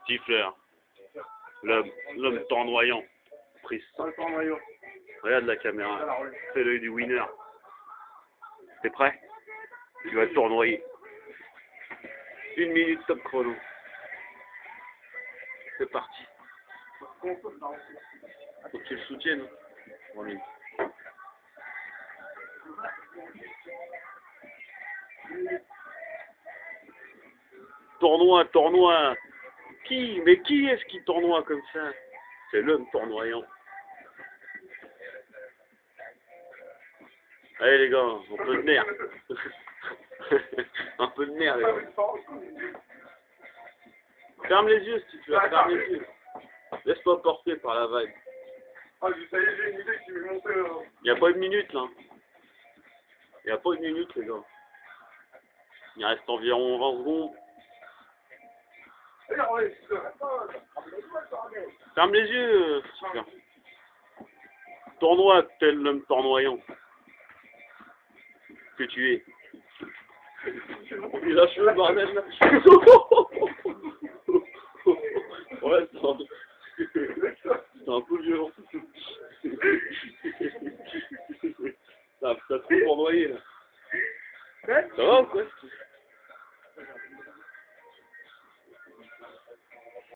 Stifler. L'homme tournoyant. Prise. Regarde la caméra. Fais l'œil du winner. T'es prêt? Tu vas tournoyer. 1 minute top chrono. C'est parti. Faut que tu le soutiennes. Oui. Tournoi. Mais qui est-ce qui tournoie comme ça? C'est l'homme tournoyant. Allez les gars, un peu de nerf. Un peu de nerf les gars. Ferme les yeux si tu veux, ferme les yeux. Laisse-toi porter par la vibe. Ah, ça y est, j'ai une idée qui m'est montée là. Il n'y a pas une minute là. Il n'y a pas une minute les gars. Il reste environ 20 secondes. Ferme les yeux, super. Tournoi tel l'homme tournoyant que tu es. Il a cheveux bordel là. Ouais, c'est un peu violent. T'as trop tournoyé là. Ça va ou quoi?